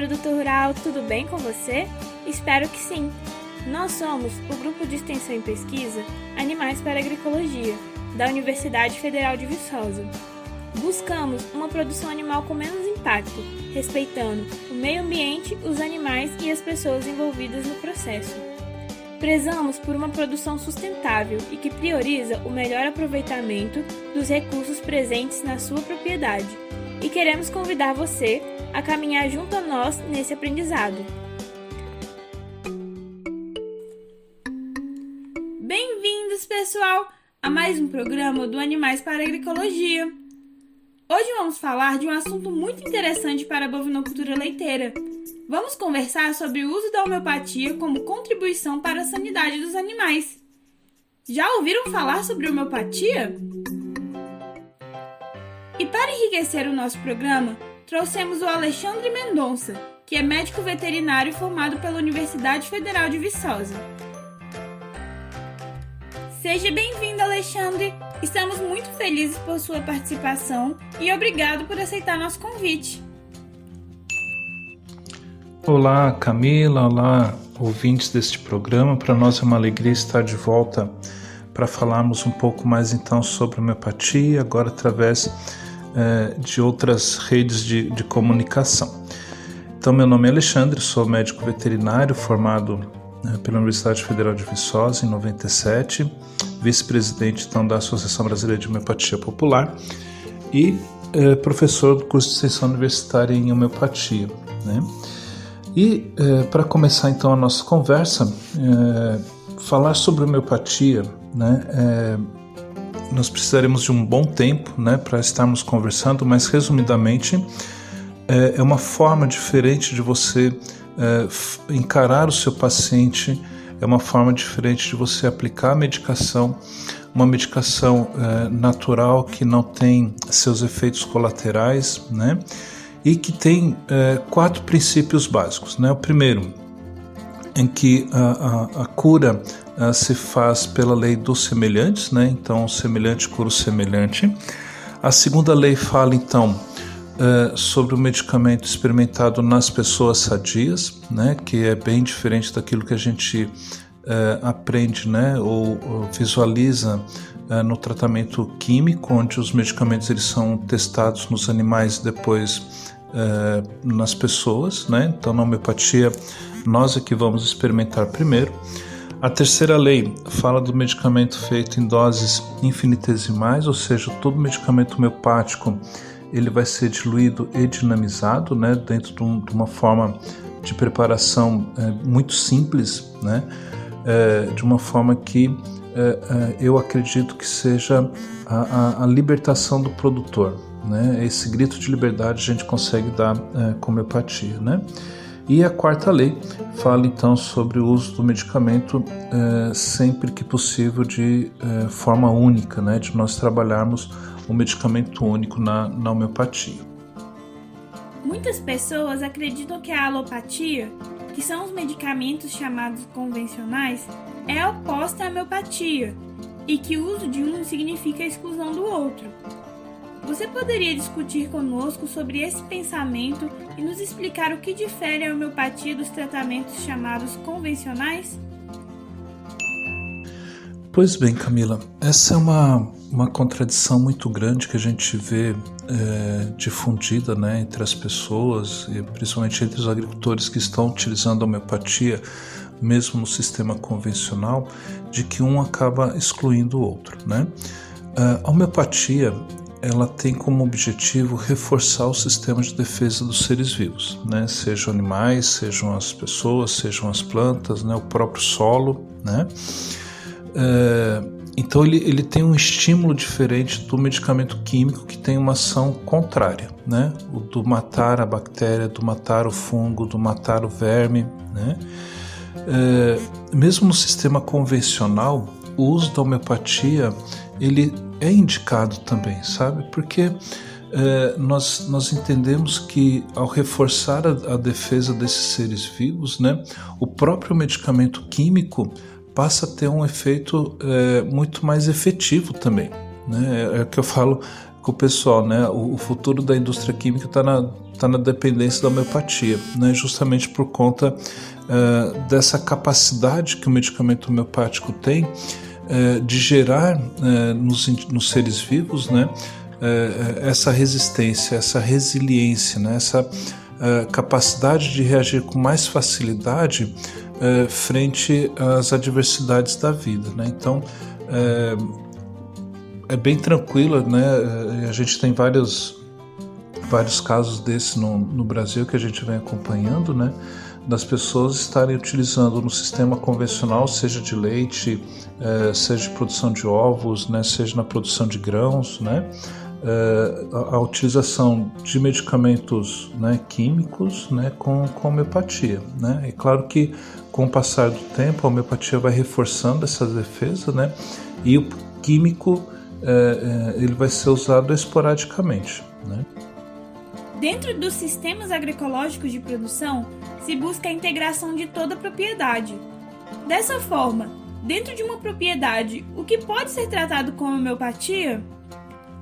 produtor rural, tudo bem com você? Espero que sim! Nós somos o Grupo de Extensão e Pesquisa Animais para Agroecologia, da Universidade Federal de Viçosa. Buscamos uma produção animal com menos impacto, respeitando o meio ambiente, os animais e as pessoas envolvidas no processo. Prezamos por uma produção sustentável e que prioriza o melhor aproveitamento dos recursos presentes na sua propriedade. E queremos convidar você a caminhar junto a nós nesse aprendizado. Bem-vindos, pessoal, a mais um programa do Animais para Agroecologia. Hoje vamos falar de um assunto muito interessante para a bovinocultura leiteira. Vamos conversar sobre o uso da homeopatia como contribuição para a sanidade dos animais. Já ouviram falar sobre homeopatia? E para enriquecer o nosso programa, trouxemos o Alexandre Mendonça, que é médico veterinário formado pela Universidade Federal de Viçosa. Seja bem-vindo, Alexandre! Estamos muito felizes por sua participação e obrigado por aceitar nosso convite. Olá, Camila, olá, ouvintes deste programa. Para nós é uma alegria estar de volta para falarmos um pouco mais então sobre homeopatia, agora através de outras redes de comunicação. Então, meu nome é Alexandre, sou médico veterinário formado pela Universidade Federal de Viçosa em 97, vice-presidente então da Associação Brasileira de Homeopatia Popular e professor do curso de extensão universitária em homeopatia, né? E para começar então a nossa conversa, falar sobre homeopatia, né? Nós precisaremos de um bom tempo, né, para estarmos conversando, mas resumidamente é uma forma diferente de você encarar o seu paciente, é uma forma diferente de você aplicar a medicação, uma medicação natural que não tem seus efeitos colaterais, né, e que tem 4 princípios básicos, né. O primeiro, em que a cura se faz pela lei dos semelhantes, né? Então o semelhante cura o semelhante. A segunda lei fala então sobre o medicamento experimentado nas pessoas sadias, né? Que é bem diferente daquilo que a gente aprende, né? Ou visualiza no tratamento químico, onde os medicamentos eles são testados nos animais e depois nas pessoas, né? Então na homeopatia nós é que vamos experimentar primeiro. A terceira lei fala do medicamento feito em doses infinitesimais, ou seja, todo medicamento homeopático ele vai ser diluído e dinamizado, né, dentro de uma forma de preparação muito simples, né, de uma forma que eu acredito que seja a libertação do produtor, né? Esse grito de liberdade a gente consegue dar com homeopatia, né? E a quarta lei fala então sobre o uso do medicamento sempre que possível de forma única, né, de nós trabalharmos o medicamento único na homeopatia. Muitas pessoas acreditam que a alopatia, que são os medicamentos chamados convencionais, é oposta à homeopatia e que o uso de um significa a exclusão do outro. Você poderia discutir conosco sobre esse pensamento e nos explicar o que difere a homeopatia dos tratamentos chamados convencionais? Pois bem, Camila, essa é uma contradição muito grande que a gente vê difundida, né, entre as pessoas e principalmente entre os agricultores que estão utilizando a homeopatia, mesmo no sistema convencional, de que um acaba excluindo o outro, né? A homeopatia ela tem como objetivo reforçar o sistema de defesa dos seres vivos, né? Sejam animais, sejam as pessoas, sejam as plantas, né? O próprio solo, né? Então ele tem um estímulo diferente do medicamento químico que tem uma ação contrária, né? O do matar a bactéria, do matar o fungo, do matar o verme, né? Mesmo no sistema convencional, o uso da homeopatia ele é indicado também, sabe? Porque nós entendemos que ao reforçar a defesa desses seres vivos, né, o próprio medicamento químico passa a ter um efeito muito mais efetivo também, né? É o que eu falo com o pessoal, né? O futuro da indústria química está tá na dependência da homeopatia, né? Justamente por conta dessa capacidade que o medicamento homeopático tem de gerar nos seres vivos, né? Essa resistência, essa resiliência, né? Essa capacidade de reagir com mais facilidade frente às adversidades da vida, né? Então é bem tranquila, né? A gente tem vários casos desses no Brasil que a gente vem acompanhando, né? Das pessoas estarem utilizando no sistema convencional, seja de leite, seja de produção de ovos, né? Seja na produção de grãos, né? A utilização de medicamentos, né, químicos, né, com homeopatia, né? É claro que com o passar do tempo a homeopatia vai reforçando essa defesa, né? E o químico ele vai ser usado esporadicamente, né? Dentro dos sistemas agroecológicos de produção, se busca a integração de toda a propriedade. Dessa forma, dentro de uma propriedade, o que pode ser tratado com homeopatia?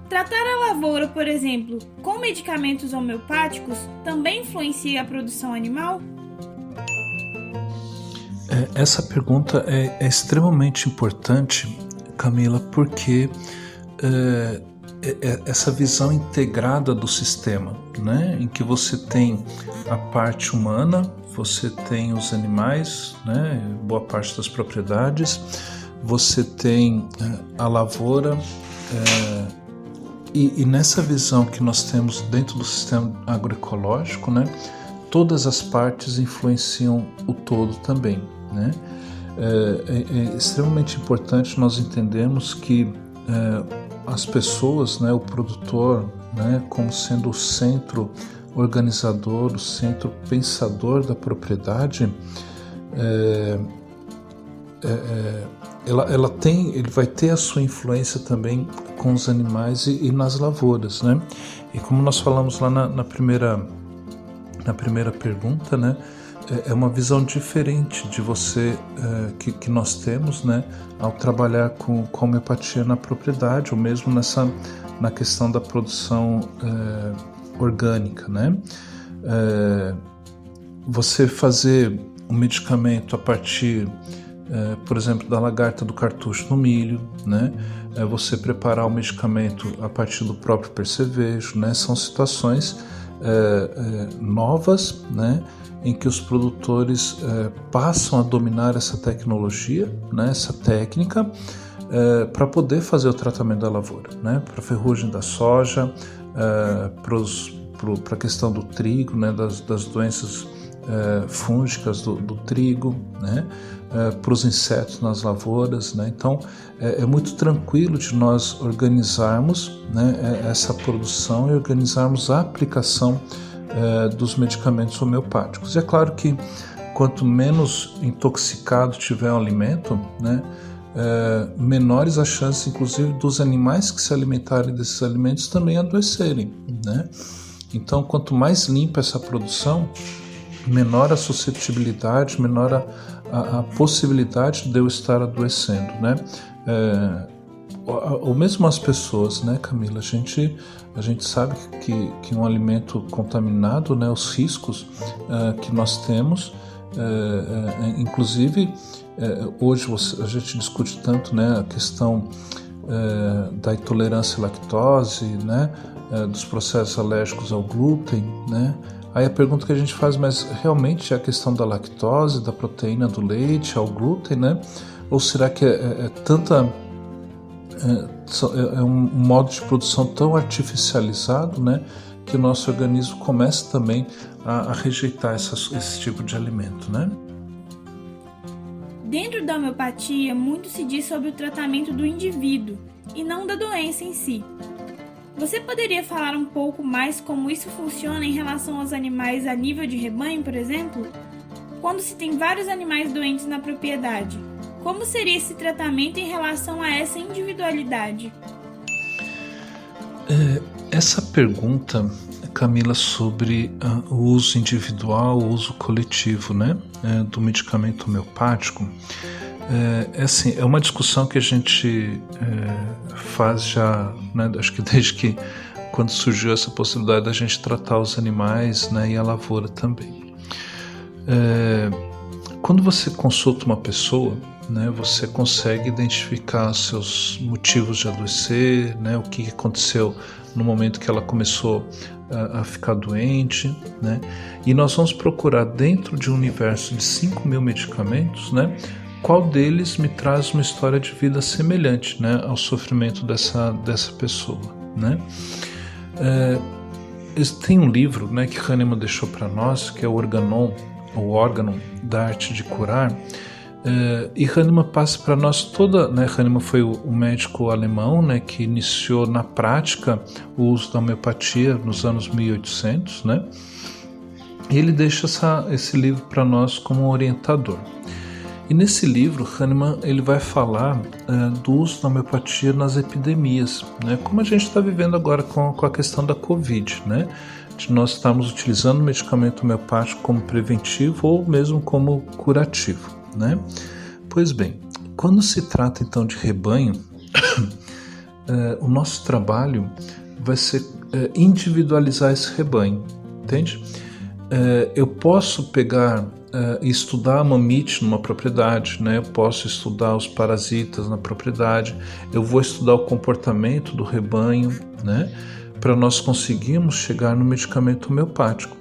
Tratar a lavoura, por exemplo, com medicamentos homeopáticos também influencia a produção animal? Essa pergunta é extremamente importante, Camila, porque essa visão integrada do sistema, né, em que você tem a parte humana, você tem os animais, né, boa parte das propriedades, você tem a lavoura, e nessa visão que nós temos dentro do sistema agroecológico, né, todas as partes influenciam o todo também, né? É extremamente importante nós entendermos que as pessoas, né, o produtor, né, como sendo o centro organizador, o centro pensador da propriedade, ele vai ter a sua influência também com os animais e nas lavouras, né? E como nós falamos lá na primeira pergunta, né? É uma visão diferente de você que nós temos, né, ao trabalhar com homeopatia na propriedade, ou mesmo na questão da produção orgânica, né? Você fazer um medicamento a partir, por exemplo, da lagarta do cartucho no milho, né? Você preparar o medicamento a partir do próprio percevejo, né? São situações novas, né, em que os produtores passam a dominar essa tecnologia, né, essa técnica, para poder fazer o tratamento da lavoura, né, para a ferrugem da soja, para a questão do trigo, né, das doenças fúngicas do trigo, né, para os insetos nas lavouras, né. Então é muito tranquilo de nós organizarmos, né, essa produção e organizarmos a aplicação dos medicamentos homeopáticos. E é claro que quanto menos intoxicado tiver o alimento, né, menores as chances, inclusive, dos animais que se alimentarem desses alimentos também adoecerem, né? Então, quanto mais limpa essa produção, menor a suscetibilidade, menor a possibilidade de eu estar adoecendo, né? Ou mesmo as pessoas, né, Camila? A gente sabe que um alimento contaminado, né, os riscos que nós temos, inclusive hoje a gente discute tanto, né, a questão da intolerância à lactose, né, dos processos alérgicos ao glúten, né? Aí a pergunta que a gente faz, mas realmente é a questão da lactose, da proteína do leite, ao glúten, né? Ou será que é um modo de produção tão artificializado, né, que o nosso organismo começa também a rejeitar esse tipo de alimento, né? Dentro da homeopatia, muito se diz sobre o tratamento do indivíduo e não da doença em si. Você poderia falar um pouco mais como isso funciona em relação aos animais a nível de rebanho, por exemplo? Quando se tem vários animais doentes na propriedade, como seria esse tratamento em relação a essa individualidade? Essa pergunta, Camila, sobre o uso individual, o uso coletivo, né, do medicamento homeopático, é uma discussão que a gente faz já, né, acho que desde que quando surgiu essa possibilidade da gente tratar os animais, né, e a lavoura também. Quando você consulta uma pessoa, né, você consegue identificar seus motivos de adoecer, né, o que aconteceu no momento que ela começou a ficar doente, né, e nós vamos procurar dentro de um universo de 5.000 medicamentos, né, qual deles me traz uma história de vida semelhante, né, ao sofrimento dessa pessoa, né. Tem um livro, né, que Hahnemann deixou para nós, que é o Organon, o órgão da arte de curar, e Hahnemann passa para nós toda, né, Hahnemann foi o médico alemão, né, que iniciou na prática o uso da homeopatia nos anos 1800, né, e ele deixa esse livro para nós como um orientador. E nesse livro, Hahnemann ele vai falar do uso da homeopatia nas epidemias, né, como a gente está vivendo agora com a questão da Covid, né, de nós estarmos utilizando o medicamento homeopático como preventivo ou mesmo como curativo, né? Pois bem, quando se trata então de rebanho, o nosso trabalho vai ser individualizar esse rebanho, entende? Eu posso pegar e estudar a mamite numa propriedade, né? Eu posso estudar os parasitas na propriedade, eu vou estudar o comportamento do rebanho, né? Para nós conseguirmos chegar no medicamento homeopático.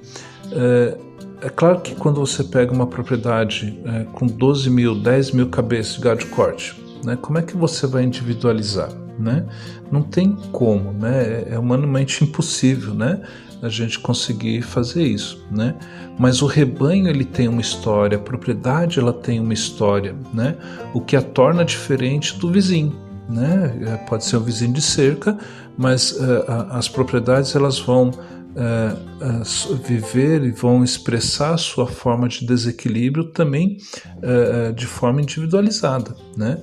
É claro que quando você pega uma propriedade com 12.000, 10.000 cabeças de gado de corte, né, como é que você vai individualizar? Né? Não tem como, né? É humanamente impossível, né, a gente conseguir fazer isso, né? Mas o rebanho ele tem uma história, a propriedade ela tem uma história, né? O que a torna diferente do vizinho, né? Pode ser um vizinho de cerca, mas as propriedades elas vão viver e vão expressar a sua forma de desequilíbrio também de forma individualizada, né?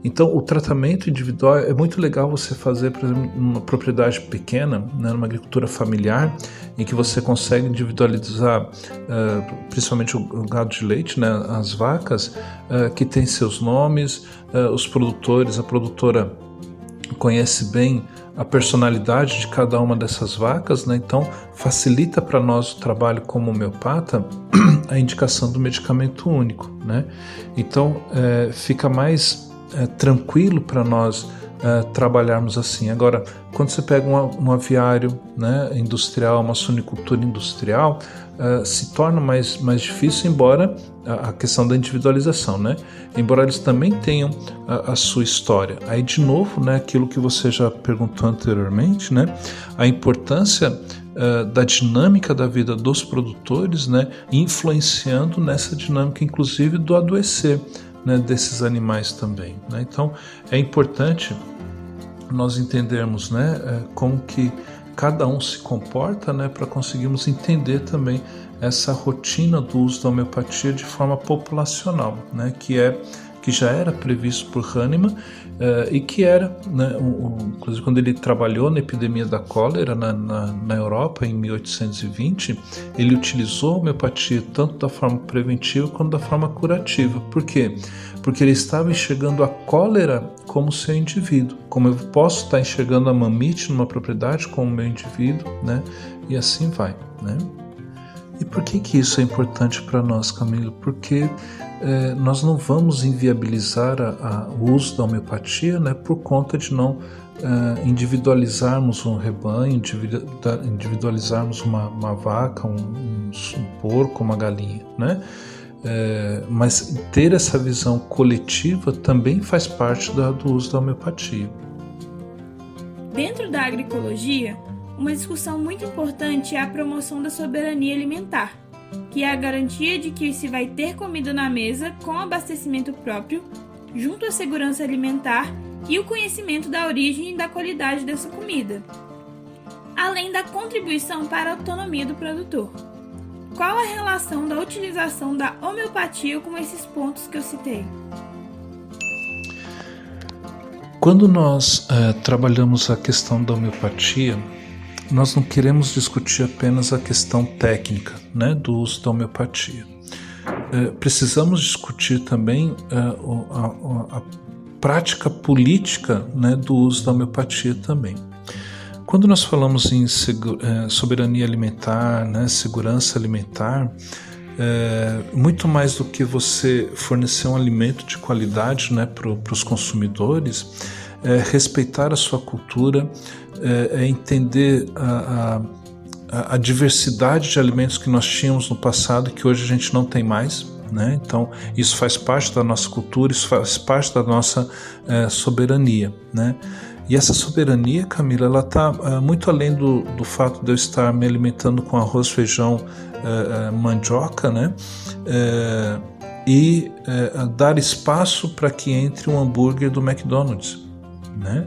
Então o tratamento individual é muito legal você fazer, por exemplo, numa propriedade pequena, né, numa agricultura familiar, em que você consegue individualizar principalmente o gado de leite, né, as vacas que têm seus nomes, os produtores, a produtora conhece bem a personalidade de cada uma dessas vacas, né? Então facilita para nós o trabalho como homeopata a indicação do medicamento único, né? Então fica mais tranquilo para nós trabalharmos assim. Agora, quando você pega um aviário, né, industrial, uma suinicultura industrial, se torna mais difícil, embora a questão da individualização, né? Embora eles também tenham a sua história. Aí, de novo, né, aquilo que você já perguntou anteriormente, né, a importância da dinâmica da vida dos produtores, né, influenciando nessa dinâmica, inclusive, do adoecer, né, desses animais também, né? Então, é importante nós entendermos, né, como que cada um se comporta, né, para conseguirmos entender também essa rotina do uso da homeopatia de forma populacional, né, que já era previsto por Hahnemann e que era, né, inclusive quando ele trabalhou na epidemia da cólera na Europa em 1820, ele utilizou a homeopatia tanto da forma preventiva quanto da forma curativa. Por quê? Porque ele estava enxergando a cólera como seu indivíduo, como eu posso estar enxergando a mamite numa propriedade como meu indivíduo, né? E assim vai, né? E por que isso é importante para nós, Camilo? Porque nós não vamos inviabilizar o uso da homeopatia, né, por conta de não individualizarmos um rebanho, individualizarmos uma vaca, um porco, uma galinha, né? Mas ter essa visão coletiva também faz parte do uso da homeopatia. Dentro da agroecologia, uma discussão muito importante é a promoção da soberania alimentar, que é a garantia de que se vai ter comida na mesa com abastecimento próprio, junto à segurança alimentar e o conhecimento da origem e da qualidade dessa comida, além da contribuição para a autonomia do produtor. Qual a relação da utilização da homeopatia com esses pontos que eu citei? Quando nós trabalhamos a questão da homeopatia, nós não queremos discutir apenas a questão técnica, né, do uso da homeopatia. Precisamos discutir também a prática política, né, do uso da homeopatia também. Quando nós falamos em soberania alimentar, né, segurança alimentar, muito mais do que você fornecer um alimento de qualidade, né, para os consumidores, respeitar a sua cultura, entender a diversidade de alimentos que nós tínhamos no passado e que hoje a gente não tem mais, né? Então isso faz parte da nossa cultura, isso faz parte da nossa soberania, né? E essa soberania, Camila, ela está muito além do fato de eu estar me alimentando com arroz, feijão, mandioca, né? E dar espaço para que entre um hambúrguer do McDonald's, né?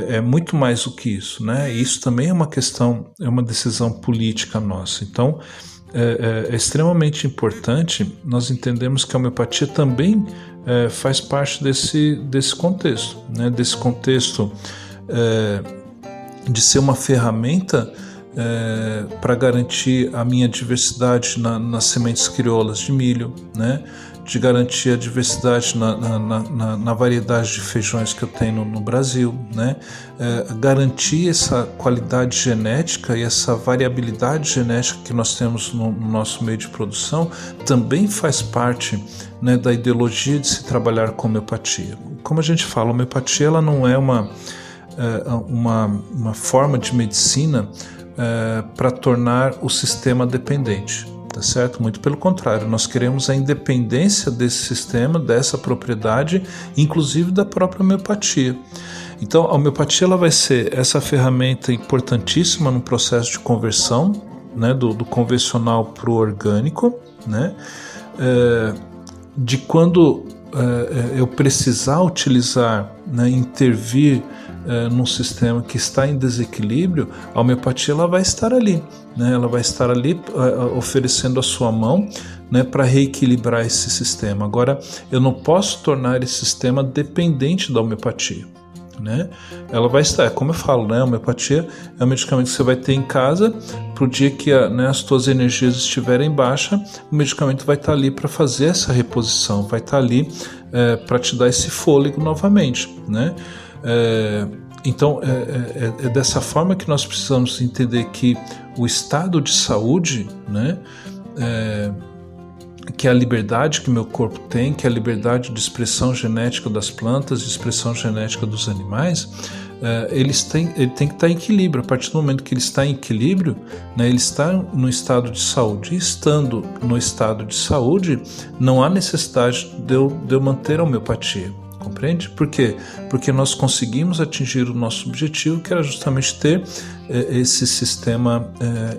É muito mais do que isso, né? E isso também é uma questão, é uma decisão política nossa. Então, é extremamente importante nós entendemos que a homeopatia também faz parte desse contexto, né? Desse contexto de ser uma ferramenta para garantir a minha diversidade nas sementes crioulas de milho, né? De garantir a diversidade na variedade de feijões que eu tenho no Brasil, né? Garantir essa qualidade genética e essa variabilidade genética que nós temos no nosso meio de produção também faz parte, né, da ideologia de se trabalhar com homeopatia. Como a gente fala, a homeopatia ela não é uma forma de medicina para tornar o sistema dependente. Tá certo? Muito pelo contrário, nós queremos a independência desse sistema, dessa propriedade, inclusive da própria homeopatia. Então, a homeopatia ela vai ser essa ferramenta importantíssima no processo de conversão, né, do convencional para o orgânico, né, de quando eu precisar utilizar, né, intervir num sistema que está em desequilíbrio, a homeopatia ela vai estar ali, né? Ela vai estar ali oferecendo a sua mão, né, para reequilibrar esse sistema. Agora, eu não posso tornar esse sistema dependente da homeopatia, né? Ela vai estar, como eu falo, né, a homeopatia é um medicamento que você vai ter em casa para o dia que as tuas energias estiverem baixa, o medicamento vai estar ali para fazer essa reposição, vai estar ali para te dar esse fôlego novamente, né? Então é dessa forma que nós precisamos entender que o estado de saúde, né, que é a liberdade que meu corpo tem, que é a liberdade de expressão genética das plantas, de expressão genética dos animais, ele tem que estar em equilíbrio. A partir do momento que ele está em equilíbrio, né, ele está no estado de saúde. E estando no estado de saúde, não há necessidade de eu manter a homeopatia. Compreende? Por quê? Porque nós conseguimos atingir o nosso objetivo, que era justamente ter esse sistema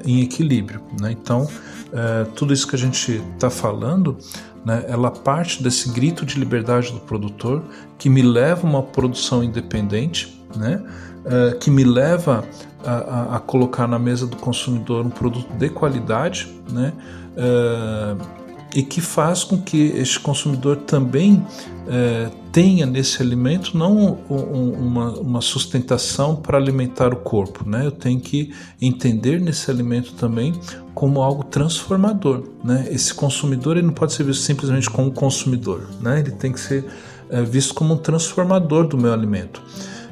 em equilíbrio, né? Então, tudo isso que a gente está falando, né, ela parte desse grito de liberdade do produtor, que me leva a uma produção independente, né, que me leva a colocar na mesa do consumidor um produto de qualidade, né, e que faz com que este consumidor também tenha nesse alimento não uma sustentação para alimentar o corpo, né? Eu tenho que entender nesse alimento também como algo transformador, né? Esse consumidor ele não pode ser visto simplesmente como um consumidor, né? Ele tem que ser visto como um transformador do meu alimento.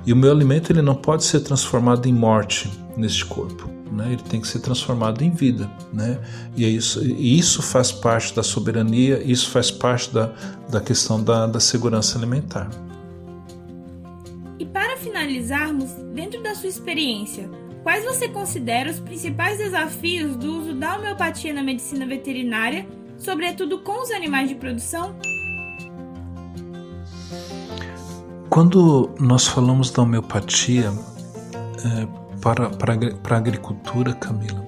E o meu alimento ele não pode ser transformado em morte neste corpo, né? Ele tem que ser transformado em vida, né? E isso faz parte da soberania, isso faz parte da questão da segurança alimentar. E para finalizarmos, dentro da sua experiência, quais você considera os principais desafios do uso da homeopatia na medicina veterinária, sobretudo com os animais de produção? Quando nós falamos da homeopatia para a agricultura, Camila,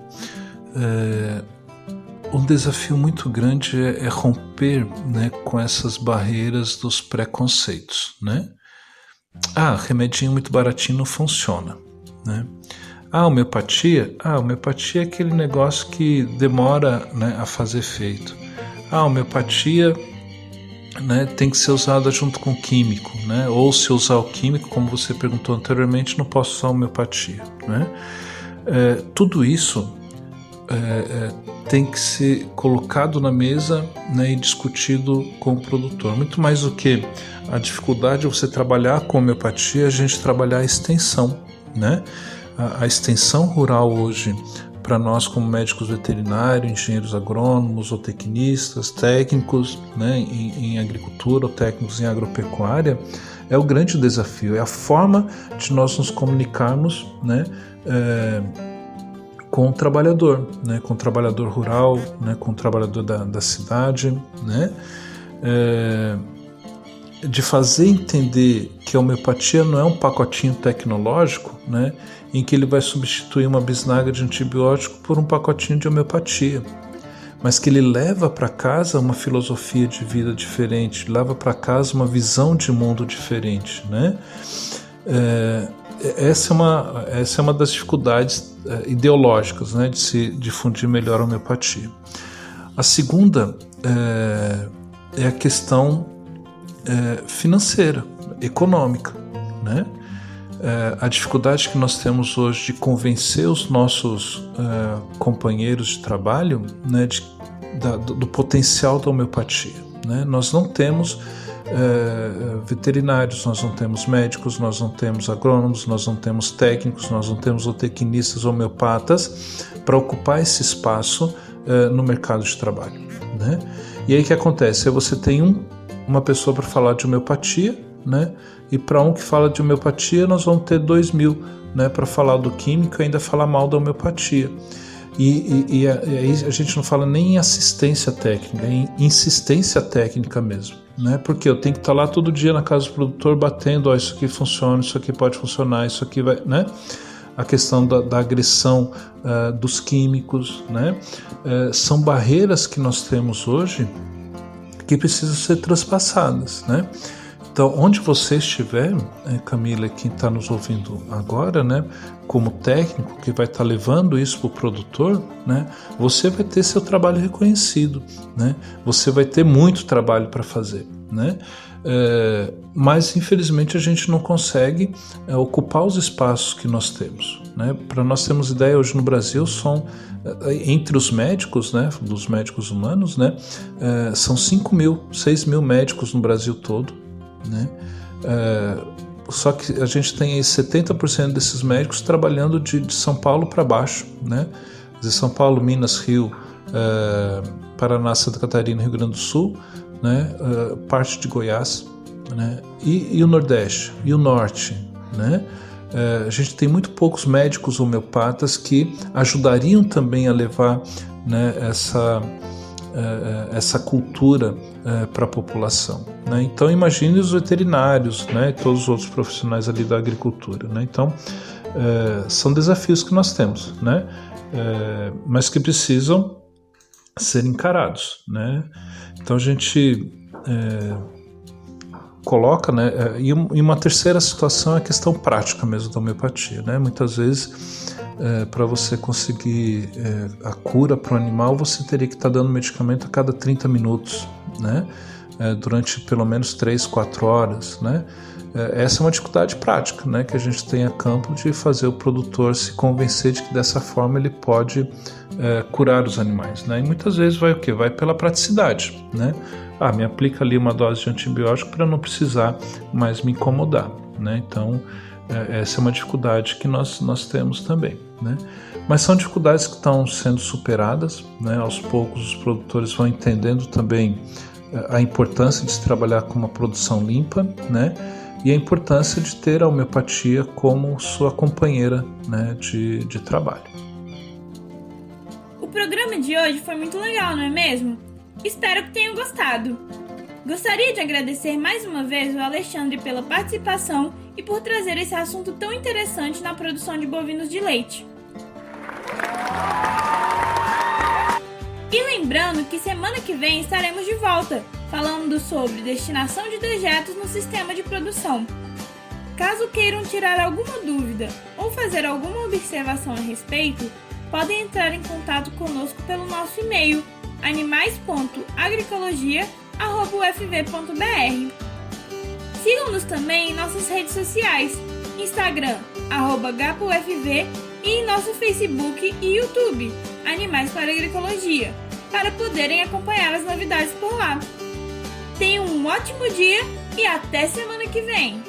um desafio muito grande é romper, né, com essas barreiras dos preconceitos, né? Remedinho muito baratinho não funciona, né? Homeopatia é aquele negócio que demora, né, a fazer efeito. Homeopatia, né, tem que ser usada junto com o químico, né? Ou se usar o químico, como você perguntou anteriormente, não posso usar a homeopatia, né? Tudo isso tem que ser colocado na mesa, né, e discutido com o produtor. Muito mais do que a dificuldade de você trabalhar com homeopatia, a gente trabalhar a extensão, né? a extensão rural hoje, para nós como médicos veterinários, engenheiros agrônomos, ou tecnistas, técnicos, né, em agricultura ou técnicos em agropecuária, é o grande desafio, é a forma de nós nos comunicarmos, né, com o trabalhador, né, com o trabalhador rural, né, com o trabalhador da cidade, né, de fazer entender que a homeopatia não é um pacotinho tecnológico, né, em que ele vai substituir uma bisnaga de antibiótico por um pacotinho de homeopatia, mas que ele leva para casa uma filosofia de vida diferente, leva para casa uma visão de mundo diferente, né? Essa é uma das dificuldades ideológicas, né, de se difundir melhor a homeopatia. A segunda é a questão financeira, econômica, né? A dificuldade que nós temos hoje de convencer os nossos companheiros de trabalho, né, do potencial da homeopatia, né? Nós não temos veterinários, nós não temos médicos, nós não temos agrônomos, nós não temos técnicos, nós não temos zootecnistas, homeopatas para ocupar esse espaço no mercado de trabalho, né? E aí o que acontece? Você tem uma pessoa para falar de homeopatia, né? E para um que fala de homeopatia, nós vamos ter 2.000, né, para falar do químico e ainda falar mal da homeopatia. E aí a gente não fala nem em assistência técnica, é em insistência técnica mesmo, né? Porque eu tenho que estar lá todo dia na casa do produtor batendo, isso aqui funciona, isso aqui pode funcionar, isso aqui vai, né? A questão da agressão dos químicos, né? São barreiras que nós temos hoje que precisam ser transpassadas, né? Então, onde você estiver, Camila, quem está nos ouvindo agora, né, como técnico que vai estar levando isso para o produtor, né, você vai ter seu trabalho reconhecido, né, você vai ter muito trabalho para fazer, né, mas infelizmente a gente não consegue ocupar os espaços que nós temos, né. Para nós termos ideia, hoje no Brasil são entre os médicos, né, dos médicos humanos, né, são 6.000 médicos no Brasil todo, né? Só que a gente tem aí 70% desses médicos trabalhando de São Paulo para baixo, né? De São Paulo, Minas, Rio, Paraná, Santa Catarina, Rio Grande do Sul, né? Parte de Goiás, né? E o Nordeste, e o Norte, né? A gente tem muito poucos médicos homeopatas que ajudariam também a levar, né, essa cultura para a população, né? Então imagine os veterinários, né, e todos os outros profissionais ali da agricultura, né? Então são desafios que nós temos, né, mas que precisam ser encarados, né? Então a gente coloca, né, e uma terceira situação é a questão prática mesmo da homeopatia, né? Muitas vezes para você conseguir a cura para o animal, você teria que estar dando medicamento a cada 30 minutos, né? Durante pelo menos 3-4 horas, né? Essa é uma dificuldade prática, né, que a gente tem a campo de fazer o produtor se convencer de que dessa forma ele pode curar os animais, né? E muitas vezes vai o quê? Vai pela praticidade, né? Me aplica ali uma dose de antibiótico para não precisar mais me incomodar, né? Então essa é uma dificuldade que nós temos também, né? Mas são dificuldades que estão sendo superadas, né? Aos poucos os produtores vão entendendo também a importância de se trabalhar com uma produção limpa, né? E a importância de ter a homeopatia como sua companheira, né, de trabalho. O programa de hoje foi muito legal, não é mesmo? Espero que tenham gostado. Gostaria de agradecer mais uma vez ao Alexandre pela participação e por trazer esse assunto tão interessante na produção de bovinos de leite. E lembrando que semana que vem estaremos de volta, falando sobre destinação de dejetos no sistema de produção. Caso queiram tirar alguma dúvida ou fazer alguma observação a respeito, podem entrar em contato conosco pelo nosso e-mail animais.agricologia@ufv.br. Sigam-nos também em nossas redes sociais, Instagram, @GapoUFV, e em nosso Facebook e YouTube, Animais para Agricologia, para poderem acompanhar as novidades por lá. Tenham um ótimo dia e até semana que vem!